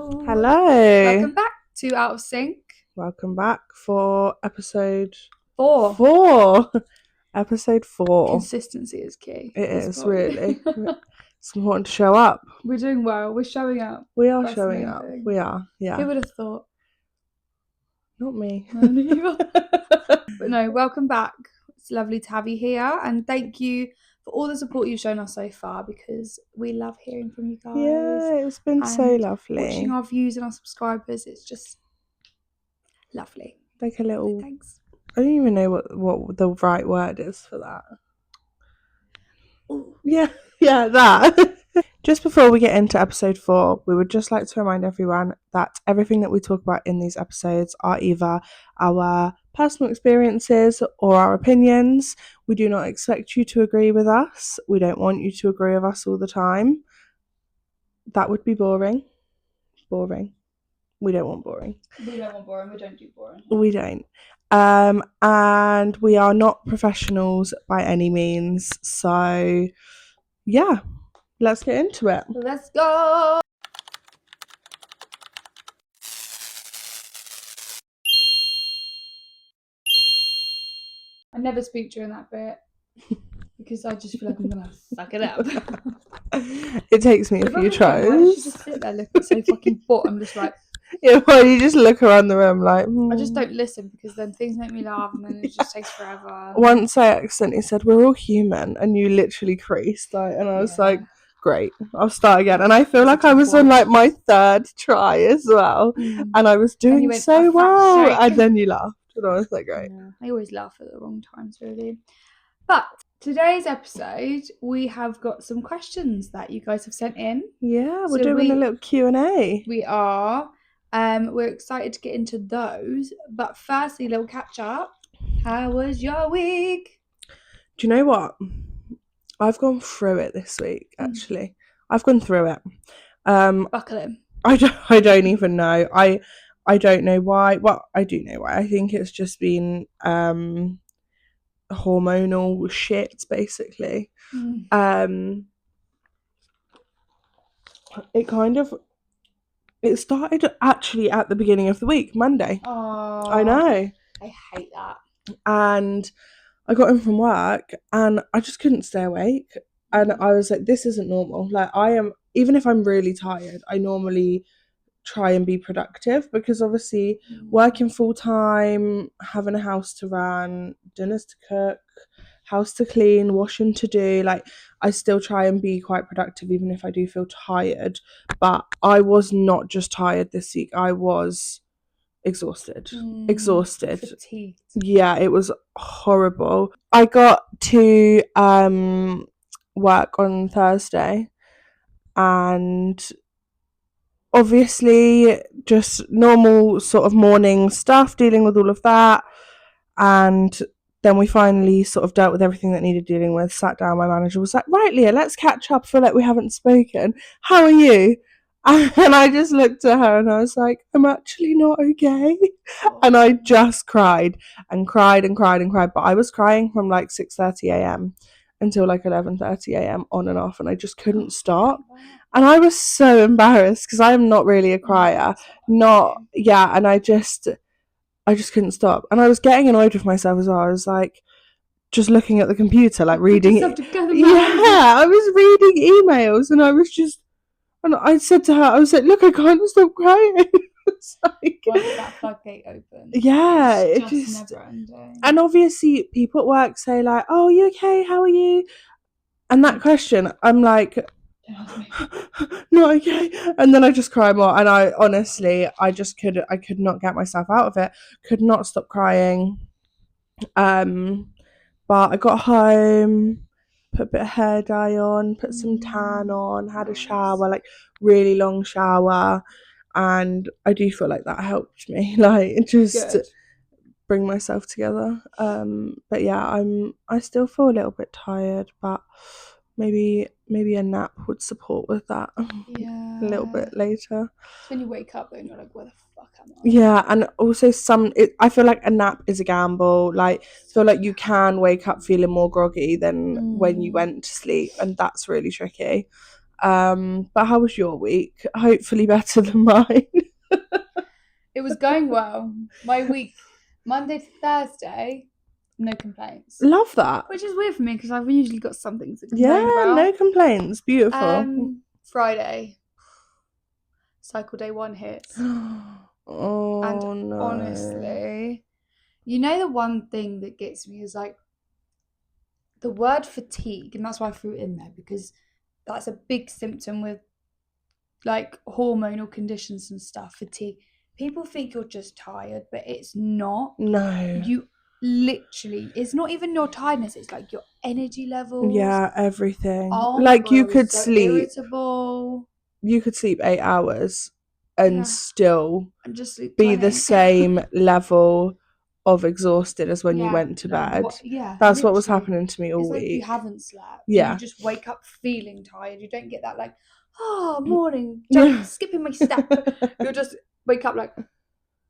Hello. Welcome back to Out of Sync. Welcome back for episode 4. Episode 4. Consistency is key. It is, really. It's important to show up. We're doing well. We're showing up. We are That's showing up. amazing. We are, yeah. Who would have thought? Not me. But no, welcome back. It's lovely to have you here. And thank you for all the support you've shown us so far, because we love hearing from you guys. Yeah, it's been so lovely. Watching our views and our subscribers, it's just lovely. Like a little... Thanks. I don't even know what the right word is for that. Ooh. Yeah, that. Just before we get into episode 4, we would just like to remind everyone that everything that we talk about in these episodes are either our personal experiences or our opinions. We do not expect you to agree with us. We don't want you to agree with us all the time. That would be boring. We don't want boring. We don't want boring. We don't do boring. We don't. And we are not professionals by any means. So, yeah, let's get into it. Let's go. I never speak during that bit because I just feel like I'm gonna suck it up. It takes me a few tries. Why don't you just sit there looking so fucking bored? I'm just like, yeah, well, you just look around the room like... I just don't listen, because then things make me laugh and then it just takes forever. Once I accidentally said, we're all human, and you literally creased, like, and I was like, great, I'll start again. And I feel like I was on like my 3rd try as well, and I was doing so well, and then you laughed, and I was like, great. Yeah, I always laugh at the wrong times, really. But today's episode, we have got some questions that you guys have sent in. Yeah, we're doing a little Q&A. We are. We're excited to get into those. But firstly, a little catch up. How was your week? Do you know what? I've gone through it this week, actually. I've gone through it. Buckle in. I don't even know. I don't know why. Well, I do know why. I think it's just been hormonal shit, basically. It started actually at the beginning of the week, Monday. Oh, I know. I hate that. And I got in from work and I just couldn't stay awake. And I was like, this isn't normal. Like, even if I'm really tired, I normally try and be productive, because obviously working full time, having a house to run, dinners to cook, house to clean, washing to do, like, I still try and be quite productive even if I do feel tired. But I was not just tired this week, I was exhausted. Fatigued. Yeah, it was horrible. I got to work on Thursday, and obviously just normal sort of morning stuff, dealing with all of that. And then we finally sort of dealt with everything that needed dealing with, sat down, my manager was like, right, Leah, let's catch up. I feel like we haven't spoken. How are you? And I just looked at her and I was like, I'm actually not okay. And I just cried and cried and cried and cried. But I was crying from like 6:30am until like 11:30am on and off, and I just couldn't stop. And I was so embarrassed because I'm not really a crier. And I just couldn't stop. And I was getting annoyed with myself as well. I was like, just looking at the computer, like reading it. Yeah, I was reading emails, and and I said to her, I was like, look, I can't stop crying. It's like, once that floodgate opens, yeah, it's just never ending. And obviously people at work say like, oh, are you okay? How are you? And that question, I'm like, not okay. And then I just cry more. And I honestly, I could not get myself out of it. Could not stop crying. But I got home, put a bit of hair dye on, put some tan on, had a shower, like really long shower. And I do feel like that helped me, like, just bring myself together. But yeah, I still feel a little bit tired, but maybe a nap would support with that. Yeah, a little bit later. So when you wake up and you're like, where the fuck am I? Yeah, and also I feel like a nap is a gamble. Like, I feel like you can wake up feeling more groggy than when you went to sleep, and that's really tricky. But how was your week? Hopefully better than mine. It was going well. My week, Monday to Thursday, no complaints. Love that. Which is weird for me because I've usually got something to complain about. No complaints. Beautiful. Friday, cycle day 1 hits. Oh, and no. honestly, you know, the one thing that gets me is like the word fatigue, and that's why I threw it in there, because that's a big symptom with like hormonal conditions and stuff. Fatigue. People think you're just tired, but it's not. No. You literally, it's not even your tiredness, it's like your energy levels. Yeah, everything. Oh like my God, you I was could so sleep. irritable. You could sleep 8 hours and still And just sleep be 20. the same level of exhausted as when you Yeah, went to like bed. what? Yeah, That's what was literally. happening to me all It's like you week. haven't slept. Yeah. You just wake up feeling tired. You don't get that like, oh, morning, skipping my step. You'll just wake up like,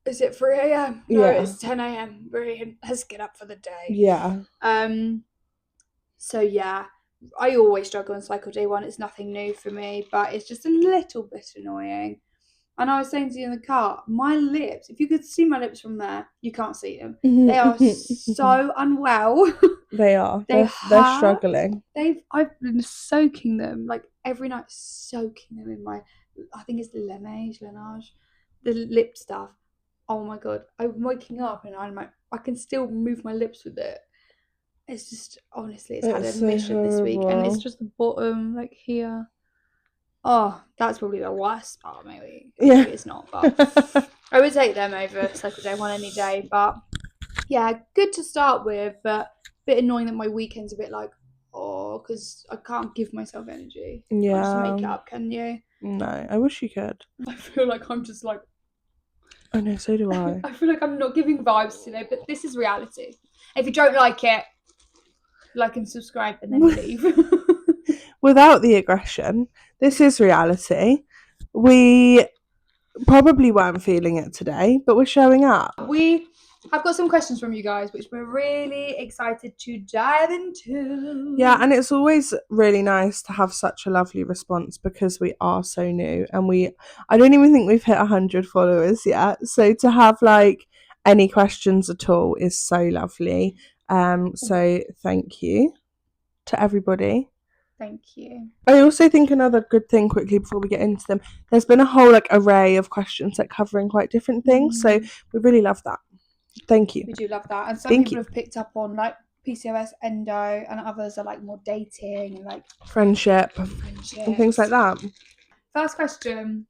is it 3 a.m.? No, Yeah. it's 10 a.m. Brilliant. Let's get up for the day. Yeah. So yeah, I always struggle on cycle day 1. It's nothing new for me, but it's just a little bit annoying. And I was saying to you in the car, my lips, if you could see my lips from there, you can't see them. They are so unwell. They are. They're struggling. I've been soaking them, like every night, soaking them in my, I think it's the Laneige, the lip stuff. Oh my God. I'm waking up and I'm like, I can still move my lips with it. It's just, honestly, it's had a mission this week. And it's just the bottom, like here. Oh, that's probably the worst part of my week. Yeah. Maybe it's not, but I would take them over cycle day 1 any day. But yeah, good to start with, but a bit annoying that my weekend's a bit like, because I can't give myself energy. Yeah. Can't just make it up, can you? No, I wish you could. I feel like I'm just like, I know, so do I. I feel like I'm not giving vibes today, but this is reality. If you don't like it, like and subscribe and then leave. Without the aggression, this is reality. We probably weren't feeling it today, but we're showing up. I've got some questions from you guys, which we're really excited to dive into. Yeah, and it's always really nice to have such a lovely response because we are so new, and I don't even think we've hit 100 followers yet. So to have like any questions at all is so lovely. So thank you to everybody. Thank you. I also think another good thing, quickly before we get into them, there's been a whole like array of questions like covering quite different things. So we really love that. Thank you. We do love that. And some people have picked up on like PCOS, Endo, and others are like more dating and like friendship and things like that. First question.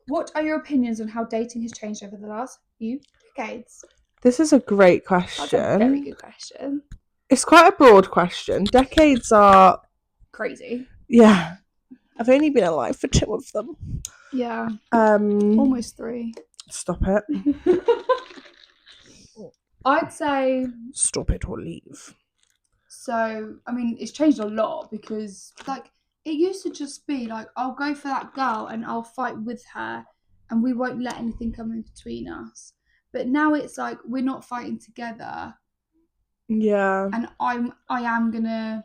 What are your opinions on how dating has changed over the last few decades? This is a great question. That's a very good question. It's quite a broad question. Decades are crazy. Yeah. I've only been alive for 2 of them. Yeah. Almost 3. Stop it. I'd say stop it or leave. So, I mean, it's changed a lot because like it used to just be like, I'll go for that girl and I'll fight with her and we won't let anything come in between us. But now it's like we're not fighting together. Yeah. And I am gonna,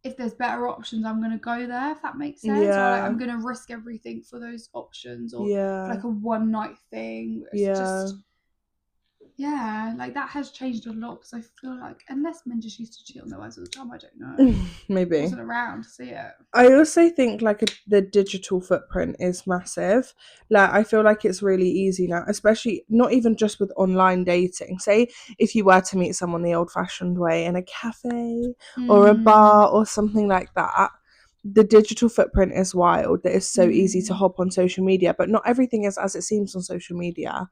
if there's better options, I'm gonna go there, if that makes sense. Yeah. Or like, I'm gonna risk everything for those options, or like a one night thing. It's just, yeah, like that has changed a lot because I feel like unless men just used to cheat on their wives all the time, I don't know. Maybe. I wasn't around to see it. I also think like the digital footprint is massive. Like I feel like it's really easy now, especially not even just with online dating. Say if you were to meet someone the old-fashioned way in a cafe or a bar or something like that, the digital footprint is wild. That it's so easy to hop on social media, but not everything is as it seems on social media.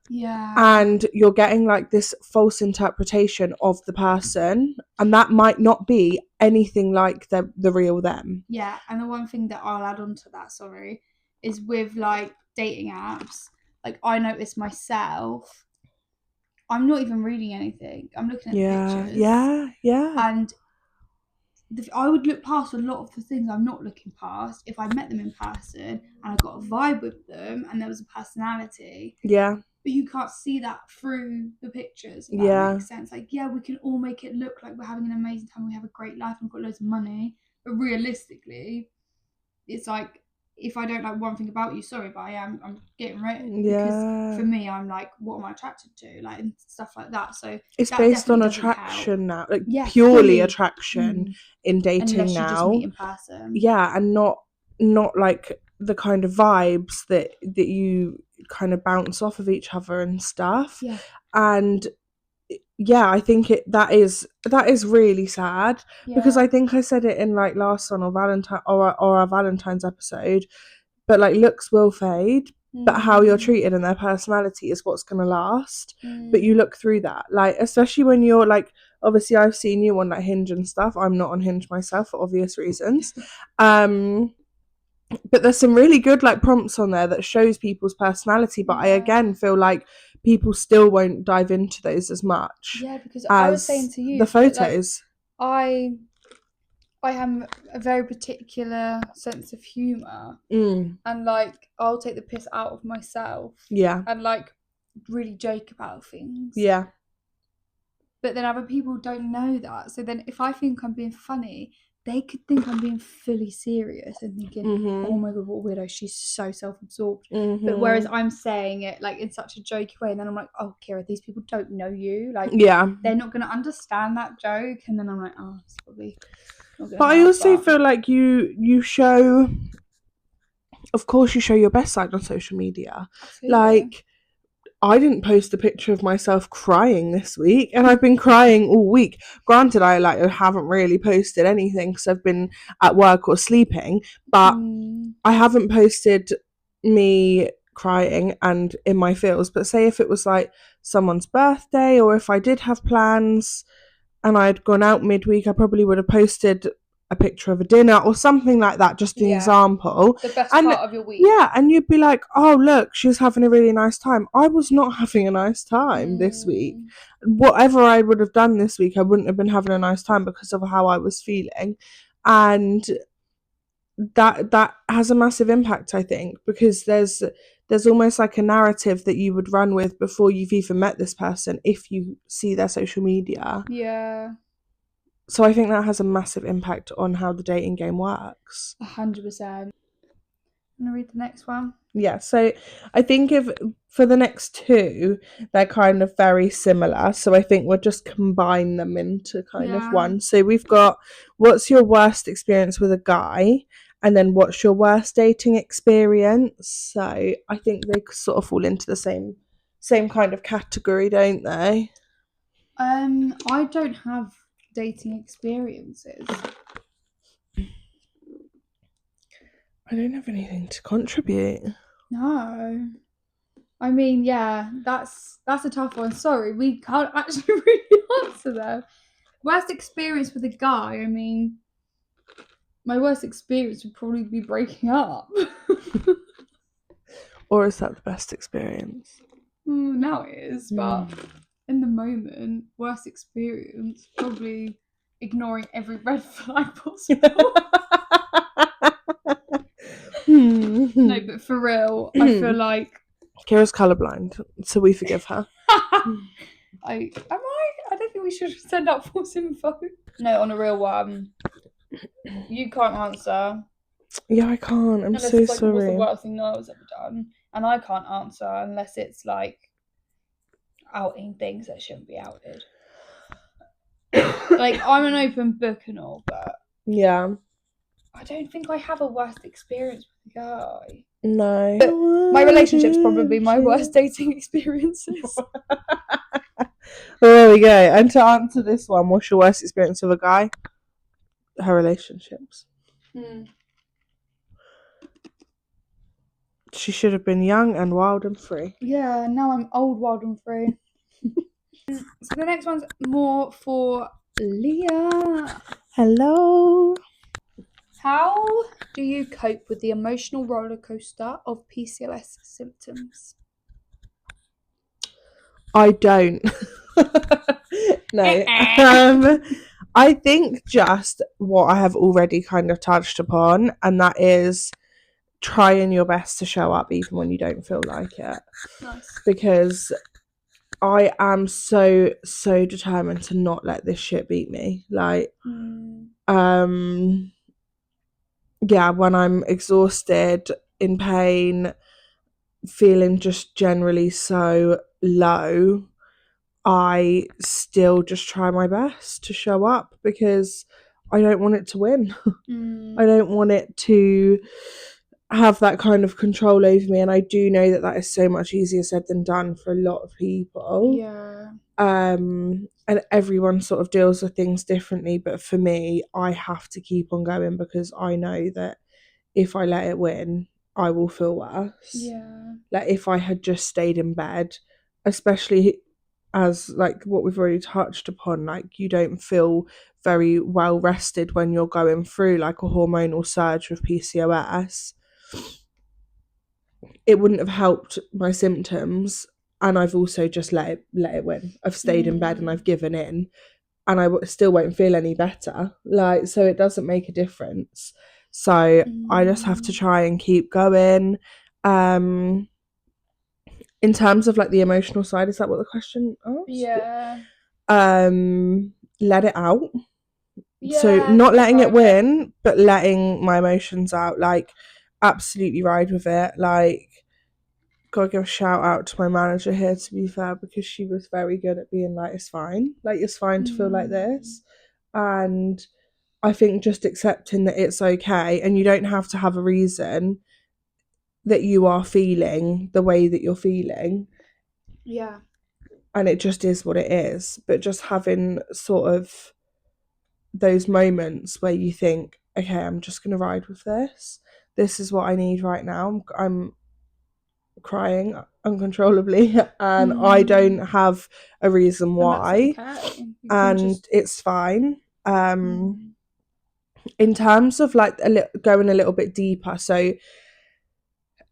Yeah. And you're getting like this false interpretation of the person, and that might not be anything like the real them. Yeah, and the one thing that I'll add on to that, is with like dating apps, like I noticed myself, I'm not even reading anything. I'm looking at the pictures. Yeah. And I would look past a lot of the things I'm not looking past if I met them in person and I got a vibe with them and there was a personality. Yeah. But you can't see that through the pictures. That makes sense. Like, yeah, we can all make it look like we're having an amazing time. We have a great life and we've got loads of money. realistically, it's like, if I don't like one thing about you, sorry, but I'm getting rid. Yeah. Because for me, I'm like, what am I attracted to? Like, and stuff like that. So It's that based on definitely doesn't attraction now, like Yeah, purely fully. attraction in dating Unless you just now. meet in person. Yeah, and not like the kind of vibes that you kind of bounce off of each other and stuff. Yeah. And yeah, I think that is really sad, because Yeah. I think I said it in like last on or Valentine or our Valentine's episode, but like looks will fade, but how you're treated and their personality is what's going to last. But you look through that, like, especially when you're like, obviously I've seen you on like Hinge and stuff. I'm not on Hinge myself for obvious reasons. But there's some really good like prompts on there that shows people's personality, but I again feel like people still won't dive into those as much. Yeah, because as I was saying to you the photos. That, like, I have a very particular sense of humour, and like I'll take the piss out of myself. Yeah. And like really joke about things. Yeah. But then other people don't know that. So then if I think I'm being funny, they could think I'm being fully serious and thinking, oh my god, what a weirdo, she's so self-absorbed. But whereas I'm saying it like in such a jokey way, and then I'm like, oh Kira, these people don't know you. Like, yeah, they're not going to understand that joke. And then I'm like, oh, it's probably not gonna but I also feel like you show, of course you show your best side on social media. Absolutely. Like, I didn't post a picture of myself crying this week, and I've been crying all week. Granted, I haven't really posted anything because I've been at work or sleeping, but I haven't posted me crying and in my feels. But say if it was like someone's birthday, or if I did have plans and I'd gone out midweek, I probably would have posted a picture of a dinner or something like that, just an example. The best part of your week. Yeah, and you'd be like, oh look, she's having a really nice time. I was not having a nice time this week. Whatever I would have done this week, I wouldn't have been having a nice time because of how I was feeling. And that has a massive impact, I think, because there's almost like a narrative that you would run with before you've even met this person if you see their social media. Yeah. So I think that has a massive impact on how the dating game works. 100%. I'm gonna read the next one. Yeah, so I think for the next two, they're kind of very similar. So I think we'll just combine them into kind of one. So we've got, what's your worst experience with a guy? And then what's your worst dating experience? So I think they sort of fall into the same kind of category, don't they? I don't have dating experiences. I don't have anything to contribute. No. I mean, yeah, that's a tough one. Sorry, we can't actually really answer that. Worst experience with a guy, I mean, my worst experience would probably be breaking up. Or is that the best experience? Now it is, but in the moment, worst experience, probably ignoring every red flag possible. No, but for real, I feel like Kira's colourblind, so we forgive her. I don't think we should send out false info. No, on a real one, you can't answer. Yeah, I can't. I'm unless so it's like, sorry. what's the worst thing Noah's ever done? And I can't answer unless it's like outing things that shouldn't be outed. Like, I'm an open book and all, but yeah, I don't think I have a worst experience with a guy. No. But my relationship's probably my worst dating experiences. Well, there we go. And to answer this one, what's your worst experience with a guy? Her relationships. She should have been young and wild and free. Yeah, now I'm old, wild and free. So the next one's more for Leah. Hello. How do you cope with the emotional roller coaster of PCOS symptoms? I don't. No. I think just what I have already kind of touched upon, and that is trying your best to show up even when you don't feel like it. Nice. Because I am so determined to not let this shit beat me. Like, yeah, when I'm exhausted, in pain, feeling just generally so low, I still just try my best to show up because I don't want it to win. I don't want it to have that kind of control over me, and I do know that that is so much easier said than done for a lot of people. Yeah. And everyone sort of deals with things differently, but for me, I have to keep on going because I know that if I let it win, I will feel worse. Yeah. Like if I had just stayed in bed, especially as like what we've already touched upon, like you don't feel very well rested when you're going through like a hormonal surge with PCOS. It wouldn't have helped my symptoms, and I've also just let it win. I've stayed in bed and I've given in, and I still won't feel any better. Like, so it doesn't make a difference. So I just have to try and keep going. In terms of like the emotional side, is that what the question asked? Yeah. Let it out. So Yeah. not letting it Private. win, but letting my emotions out. Like, absolutely ride with it. Like, gotta give a shout out to my manager here, to be fair, because she was very good at being like, it's fine. Like, it's fine to feel like this. And I think just accepting that it's okay and you don't have to have a reason that you are feeling the way that you're feeling. Yeah. And it just is what it is. But just having sort of those moments where you think, okay, I'm just going to ride with this. This is what I need right now. I'm crying uncontrollably and I don't have a reason And that's why. okay. You can And just. it's fine. In terms of like going a little bit deeper, so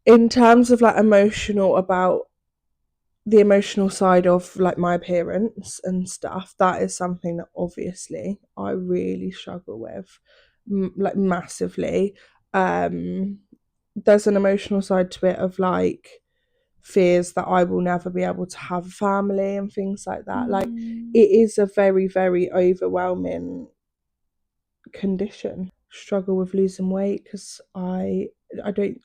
in terms of like emotional about the emotional side of like my appearance and stuff, that is something that obviously I really struggle with, like massively. There's an emotional side to it of like fears that I will never be able to have a family and things like that. Like it is a very, very overwhelming condition. Struggle with losing weight because I don't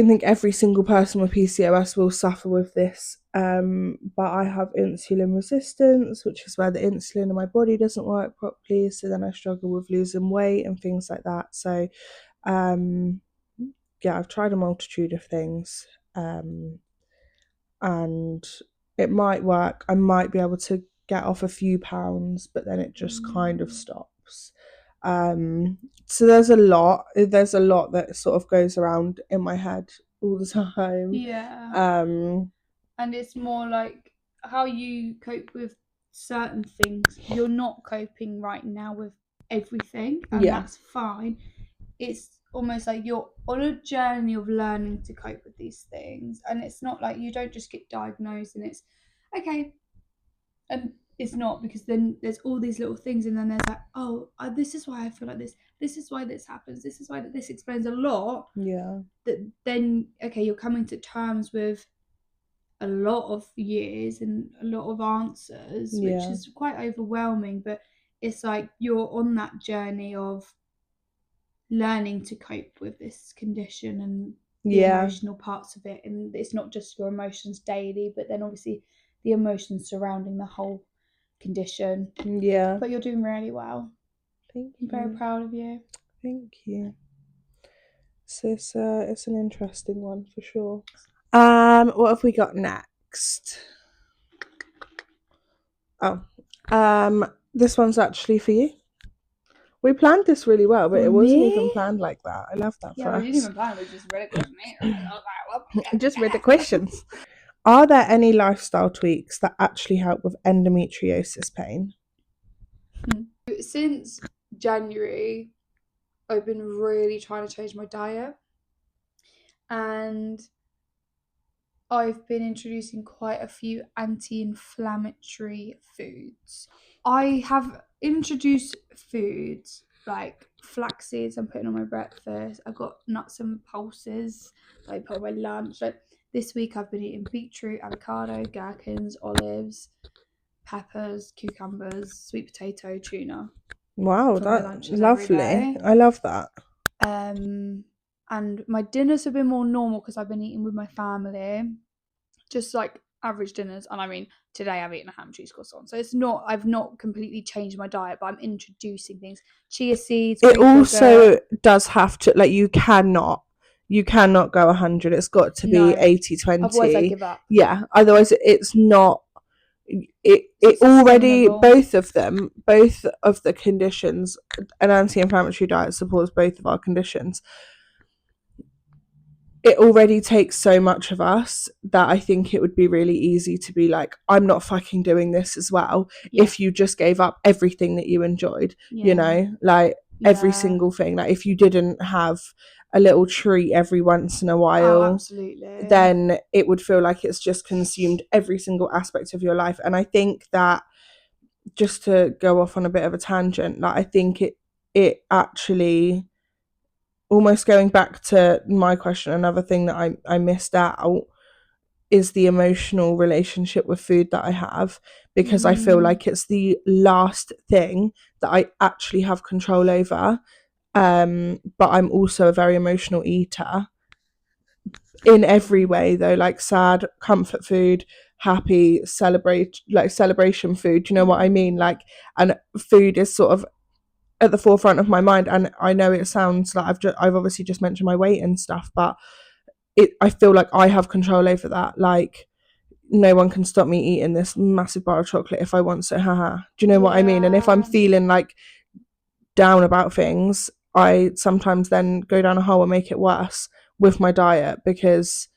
think every single person with PCOS will suffer with this. But I have insulin resistance, which is where the insulin in my body doesn't work properly. So then I struggle with losing weight and things like that. So, yeah, I've tried a multitude of things. And it might work. I might be able to get off a few pounds, but then it just kind of stops. So there's a lot. There's a lot that sort of goes around in my head all the time. Yeah. And it's more like how you cope with certain things. You're not coping right now with everything, and Yeah. that's fine. It's almost like you're on a journey of learning to cope with these things, and it's not like you don't just get diagnosed and it's okay. And it's not, because then there's all these little things, and then there's like, oh, this is why I feel like this is why this happens, this is why this explains a lot. Yeah. That then, okay, you're coming to terms with a lot of years and a lot of answers, which Yeah. is quite overwhelming. But it's like you're on that journey of learning to cope with this condition and the Yeah. emotional parts of it. And it's not just your emotions daily, but then obviously the emotions surrounding the whole condition. Yeah. But you're doing really well. Thank I'm very you. proud of you. Thank you. So it's an interesting one for sure. What have we got next? Oh, this one's actually for you. We planned this really well, but For it wasn't me? even planned like that. I love that Yeah, for we didn't us. even plan. We just read a question. Just read the questions. Are there any lifestyle tweaks that actually help with endometriosis pain? Since January, I've been really trying to change my diet, and I've been introducing quite a few anti-inflammatory foods. I have introduced foods like flax seeds I'm putting on my breakfast. I've got nuts and pulses that I put on my lunch. Like this week I've been eating beetroot, avocado, gherkins, olives, peppers, cucumbers, sweet potato, tuna. Wow, for my that's lunches every lovely. day. I love that. And my dinners have been more normal because I've been eating with my family, just like average dinners. And I mean, today I've eaten a ham and cheese croissant, so it's not. I've not completely changed my diet, but I'm introducing things: chia seeds, It Greek also yogurt. does have to, like, you cannot go 100. It's got to be No, 80 otherwise I 20. give up. Yeah, otherwise it's not. It's It not already, sustainable. both of the conditions, an anti-inflammatory diet supports both of our conditions. It already takes so much of us that I think it would be really easy to be like, I'm not fucking doing this as well. Yeah, If you just gave up everything that you enjoyed, yeah, like every yeah. single thing, like if you didn't have a little treat every once in a Oh, while, absolutely. then it would feel like it's just consumed every single aspect of your life. And I think that, just to go off on a bit of a tangent, like I think it actually, almost going back to my question, another thing that I missed out is the emotional relationship with food that I have, because I feel Mm, like it's the last thing that I actually have control over. But I'm also a very emotional eater in every way, though, like sad, comfort food, happy, celebration food. Do you know what I mean? mm. Like, and food is sort of at the forefront of my mind. And I know it sounds like I've obviously just mentioned my weight and stuff, but I feel like I have control over that. Like, no one can stop me eating this massive bar of chocolate if I want so. Haha. Do you know what I mean? And if I'm Yeah. feeling like down about things, I sometimes then go down a hole and make it worse with my diet, because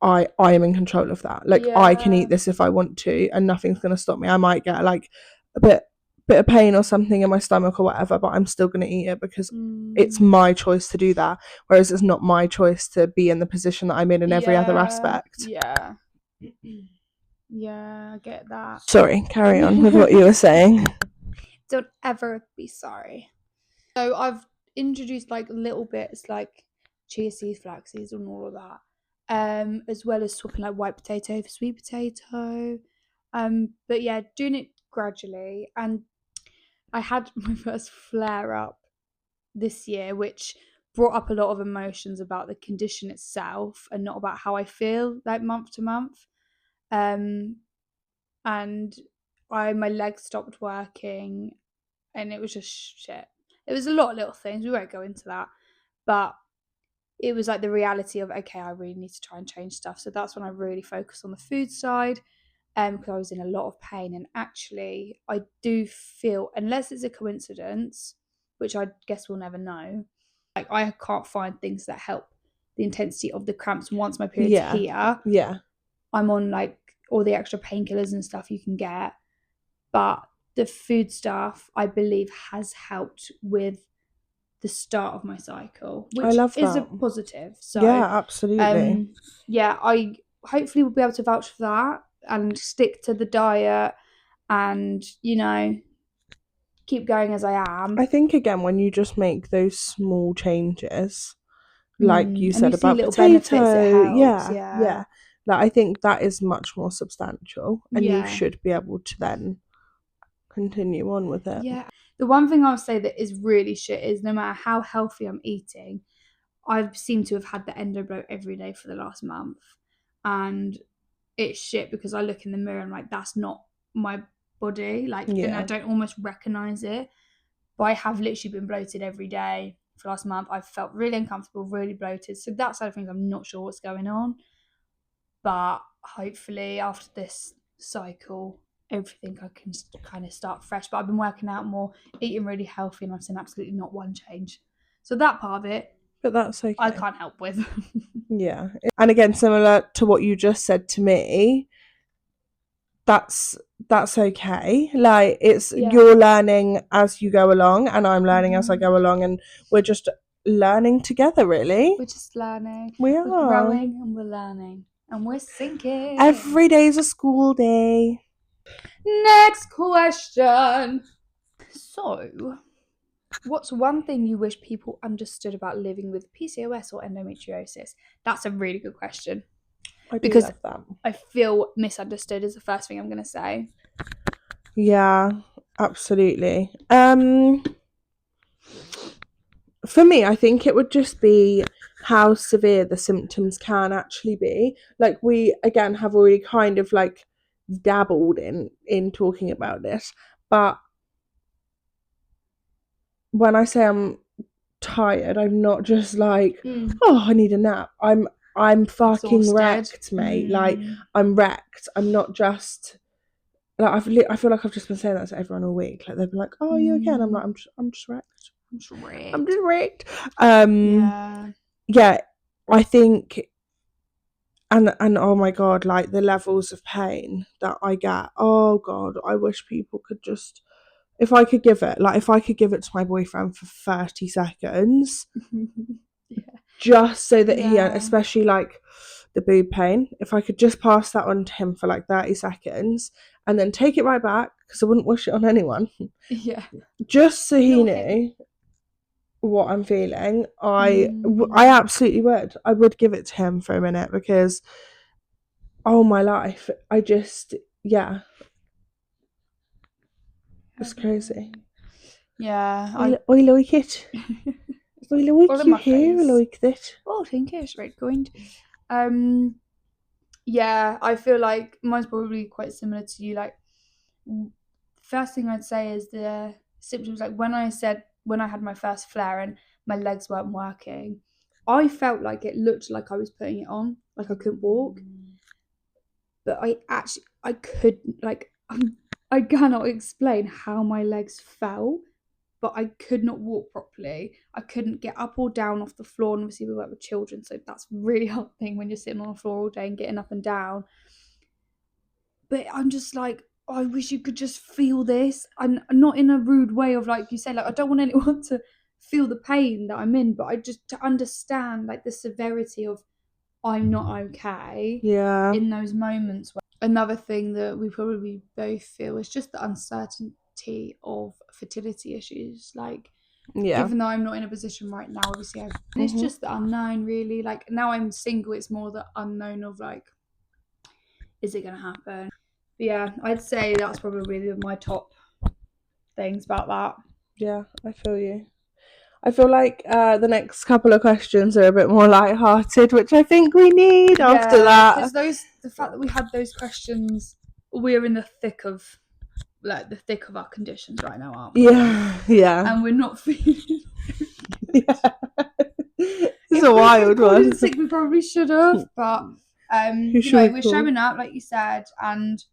I am in control of that. Like, I can Yeah. eat this if I want to, and nothing's gonna stop me. I might get like a bit of pain or something in my stomach or whatever, but I'm still gonna eat it because it's Mm, my choice to do that. Whereas it's not my choice to be in the position that I'm in every other yeah. aspect. Yeah. Yeah, I get that. Sorry, carry on with what you were saying. Don't ever be sorry. So I've introduced like little bits like chia seeds, flax seeds, and all of that. As well as swapping like white potato for sweet potato. But yeah, doing it gradually. And I had my first flare up this year, which brought up a lot of emotions about the condition itself and not about how I feel like month to month. Um, and my legs stopped working, and it was just shit. It was a lot of little things. We won't go into that, but it was like the reality of, okay, I really need to try and change stuff. So that's when I really focused on the food side, because I was in a lot of pain. And actually, I do feel, unless it's a coincidence, which I guess we'll never know, like I can't find things that help the intensity of the cramps once my period's Yeah, here. yeah, I'm on like all the extra painkillers and stuff you can get, but the food stuff I believe has helped with the start of my cycle, I which love is a that. positive. So, Yeah, absolutely. um, yeah, I hopefully will be able to vouch for that and stick to the diet and, keep going as I am. I think, again, when you just make those small changes, like you And you said see about little benefits, it potato, helps. yeah, Yeah. yeah. Like, I think that is much more substantial, and you Yeah. should be able to then continue on with it. Yeah. The one thing I'll say that is really shit is no matter how healthy I'm eating, I seem to have had the endo bloat every day for the last month. And it's shit because I look in the mirror and I'm like, that's not my body. Like, and I Yeah. don't almost recognize it. But I have literally been bloated every day for last month. I've felt really uncomfortable, really bloated. So that side of things, I'm not sure what's going on. But hopefully, after this cycle, everything I can kind of start fresh. But I've been working out more, eating really healthy, and I've seen absolutely not one change. So that part of it, But that's I okay. can't help with. Yeah. And again, similar to what you just said to me, that's that's okay. Like, it's, Yeah. you're learning as you go along, and I'm learning as I Mm-hmm. go along, and we're just learning together, really. We're just learning. We We're are. growing and we're learning. And we're sinking. Every day's a school day. Next question. So, what's one thing you wish people understood about living with PCOS or endometriosis? That's a really good question I do because love that. I feel misunderstood is the first thing I'm going to say. Yeah. Absolutely. For me, I think it would just be how severe the symptoms can actually be. Like, we again have already kind of like dabbled in talking about this, but when I say I'm tired, I'm not just like, oh, I need a nap. I'm fucking Exhausted. wrecked, mate. Like, I'm wrecked. I'm not just like I feel like I've just been saying that to everyone all week. Like, they've been like, "Oh, are you okay?" And I'm like, I'm just wrecked. I'm just wrecked. Yeah, I think, and oh my god, like the levels of pain that I get. Oh god, I wish people could just, if I could give it, like if I could give it to my boyfriend for 30 seconds, just so that he, especially like the boob pain, if I could just pass that on to him for like 30 seconds and then take it right back, because I wouldn't wish it on anyone. Just so he knew what I'm feeling, I absolutely would. I would give it to him for a minute, because oh my life, I just, yeah, it's crazy. Yeah, I like it. I like your hair. I like that. Oh, thank you. It's very kind. Yeah, I feel like mine's probably quite similar to you. Like, first thing I'd say is the symptoms. Like when I had my first flare and my legs weren't working, I felt like it looked like I was putting it on, like I couldn't walk. But I couldn't, like, I cannot explain how my legs felt, but I could not walk properly. I couldn't get up or down off the floor. And obviously, we work with children, so that's a really hard thing when you're sitting on the floor all day and getting up and down. But I'm just like, oh, I wish you could just feel this. And not in a rude way of, like you say, like, I don't want anyone to feel the pain that I'm in, but I just to understand like the severity of I'm not okay in those moments. Another thing that we probably both feel is just the uncertainty of fertility issues. Like, even though I'm not in a position right now, obviously, it's just the unknown, really. Like, now I'm single, it's more the unknown of, like, is it going to happen? But yeah, I'd say that's probably my top things about that. Yeah, I feel you. I feel like the next couple of questions are a bit more light-hearted, which I think we need after that. Because the fact that we had those questions, we're in the thick of our conditions right now, aren't we? Yeah. And we're not feeling. Yeah. It's a wild one. Sick, we probably should have, but we're showing up, like you said, and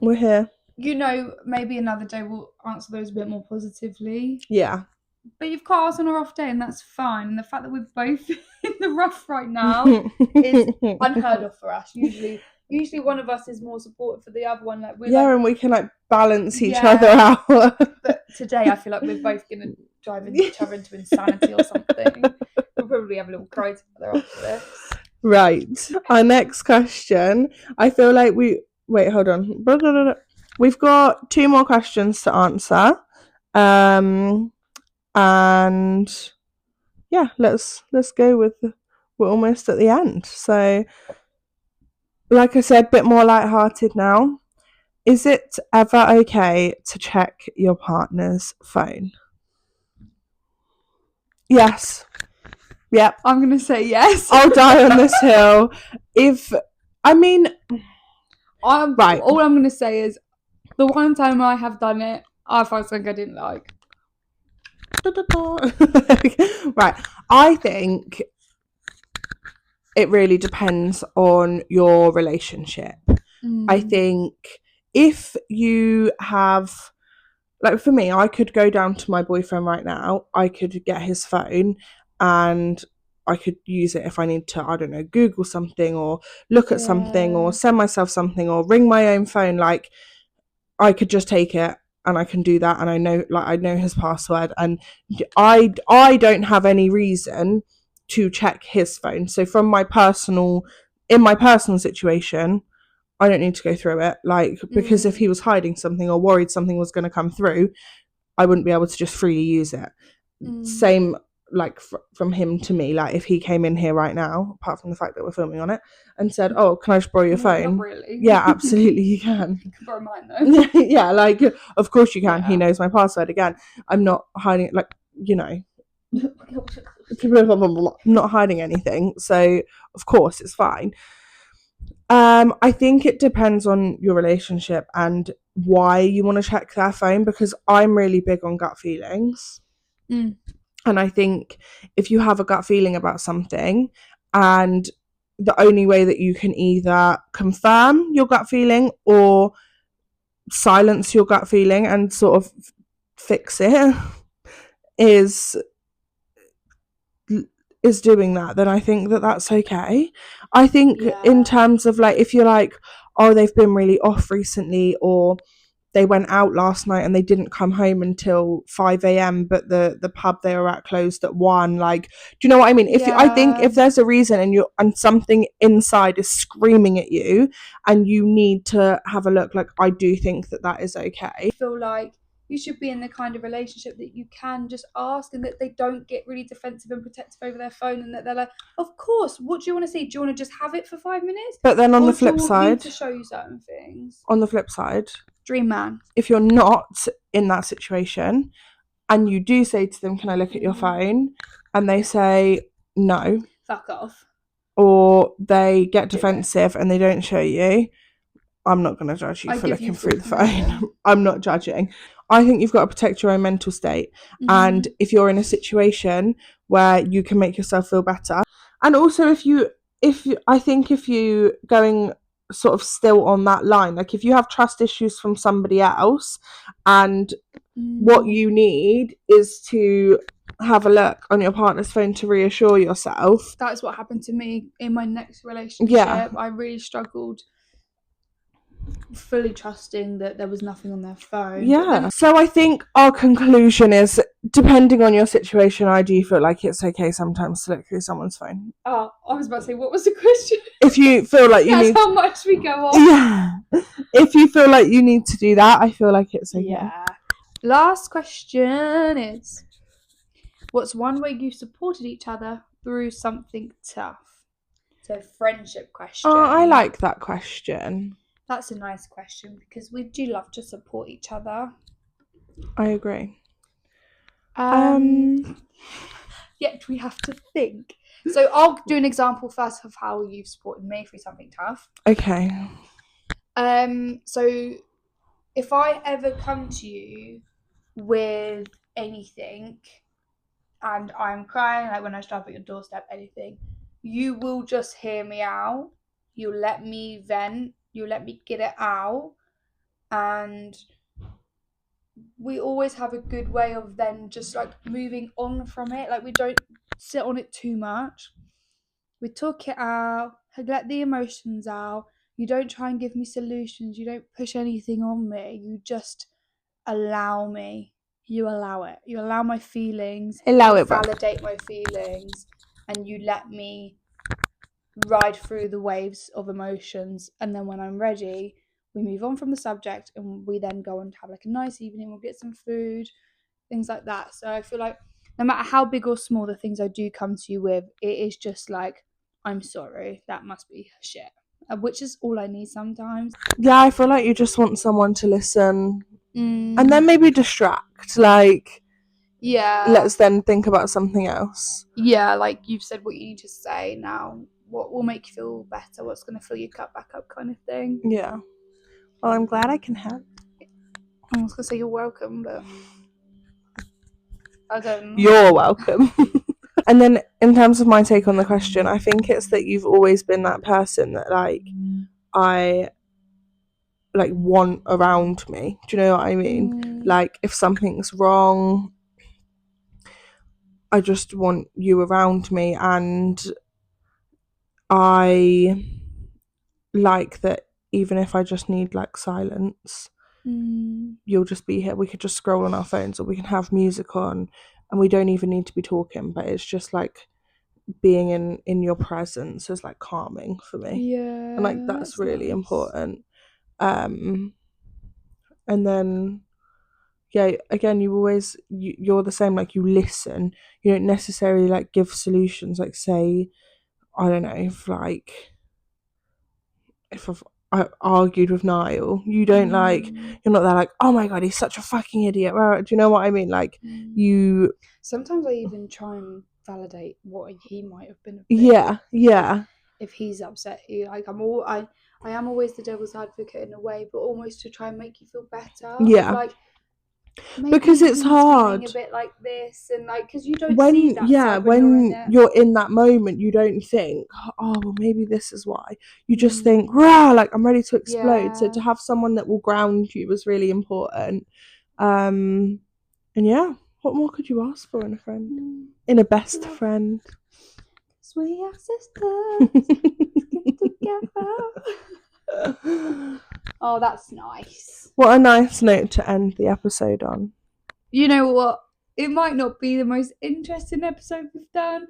we're here. Maybe another day we'll answer those a bit more positively. Yeah. But you've caught us on a rough day, and that's fine. And the fact that we're both in the rough right now is unheard of for us. Usually one of us is more supportive for the other one. Like and we can like balance each other out. But today I feel like we're both gonna drive each other into insanity or something. We'll probably have a little cry together after this. Right. Our next question. I feel like wait, hold on. We've got 2 more questions to answer. And yeah, let's go with, we're almost at the end. So like I said, a bit more lighthearted now. Is it ever okay to check your partner's phone? Yes. Yep. I'm gonna say yes. I'll die on this hill. Right. All I'm gonna say is the one time I have done it, I found something I didn't like. Right. I think it really depends on your relationship. I think if you have, like for me, I could go down to my boyfriend right now, I could get his phone and I could use it if I need to, I don't know, Google something or look at something or send myself something or ring my own phone. Like, I could just take it and I can do that, and I know his password, and I don't have any reason to check his phone. So in my personal situation, I don't need to go through it, like, because if he was hiding something or worried something was going to come through, I wouldn't be able to just freely use it. Same like from him to me, like if he came in here right now, apart from the fact that we're filming on it, and said, oh, can I just borrow your phone? Not really. Yeah, absolutely you can. You can borrow mine though. Yeah, like of course you can. Yeah. He knows my password. Again, I'm not hiding it, like, you know, not hiding anything, so of course it's fine. I think it depends on your relationship and why you want to check their phone, because I'm really big on gut feelings. And I think if you have a gut feeling about something, and the only way that you can either confirm your gut feeling or silence your gut feeling and sort of fix it is doing that, then I think that that's okay. I think in terms of like, if you're like, oh, they've been really off recently, or they went out last night and they didn't come home until 5 a.m. but the pub they were at closed at 1, like, do you know what I mean? I think if there's a reason and something inside is screaming at you and you need to have a look, like, I do think that is okay. I feel like you should be in the kind of relationship that you can just ask, and that they don't get really defensive and protective over their phone, and that they're like, of course, what do you want to see? Do you want to just have it for 5 minutes? But then on the flip do you want side, me to show you certain things? On the flip side, dream man, if you're not in that situation and you do say to them, can I look at your phone? And they say no, fuck off, or they get defensive and they don't show you, I'm not going to judge you for looking through the phone. I'm not judging. I think you've got to protect your own mental state. And if you're in a situation where you can make yourself feel better, and also if you going sort of still on that line, like if you have trust issues from somebody else and what you need is to have a look on your partner's phone to reassure yourself. That's what happened to me in my next relationship. Yeah. I really struggled fully trusting that there was nothing on their phone. Yeah. So I think our conclusion is, depending on your situation, I do feel like it's okay sometimes to look through someone's phone. Oh, I was about to say, what was the question? If you feel like you That's need... how much we go on. Yeah. If you feel like you need to do that, I feel like it's okay. Yeah. Last question is, what's one way you supported each other through something tough? So, friendship question. Oh, I like that question. That's a nice question, because we do love to support each other. I agree. Yet we have to think. So I'll do an example first of how you've supported me through something tough. Okay. So if I ever come to you with anything and I'm crying, like when I stop at your doorstep, anything, you will just hear me out. You'll let me vent. You'll let me get it out. And we always have a good way of then just like moving on from it. Like we don't sit on it too much. We talk it out, let the emotions out. You don't try and give me solutions. You don't push anything on me. You just allow me. You allow it. You allow my feelings. Validate my feelings. And you let me ride through the waves of emotions. And then when I'm ready, we move on from the subject and we then go on to have like a nice evening. We'll get some food, things like that. So I feel like no matter how big or small the things I do come to you with, it is just like, I'm sorry, that must be shit, which is all I need sometimes. Yeah, I feel like you just want someone to listen and then maybe distract, like, yeah, let's then think about something else. Yeah, like you've said what you need to say. Now what will make you feel better, what's going to fill your cup back up, kind of thing. Yeah. Well, I'm glad I can help. I was going to say you're welcome, but I don't know. You're welcome. And then in terms of my take on the question, I think it's that you've always been that person that like I like want around me. Do you know what I mean? Like if something's wrong, I just want you around me, and I like that even if I just need like silence, you'll just be here. We could just scroll on our phones or we can have music on and we don't even need to be talking, but it's just like being in your presence is like calming for me. Yeah. And like that's really nice. Important. And then yeah, again, you're the same. Like, you listen. You don't necessarily like give solutions. Like, say, I don't know, if I argued with Niall, you don't like, you're not there like, oh my god, he's such a fucking idiot. Do you know what I mean? Like, you, Sometimes I even try and validate what he might have been yeah, yeah, if he's upset you. Like I am always the devil's advocate in a way, but almost to try and make you feel better. Of yeah, like, because maybe it's he's feeling a hard. bit like this, and like, because you don't see that side when you're in When it. you're in that moment, you don't think, oh well, maybe this is why. You just think, Mm. rah, like, I'm ready to explode. So Yeah. to have someone that will ground you was really important. And yeah, what more could you ask for in a friend? In a best friend. We are sisters. Get together. Oh, that's nice. What a nice note to end the episode on. You know what? It might not be the most interesting episode we've done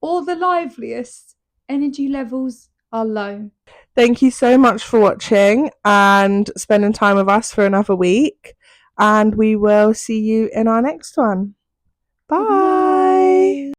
or the liveliest. Energy levels are low. Thank you so much for watching and spending time with us for another week. And we will see you in our next one. Bye.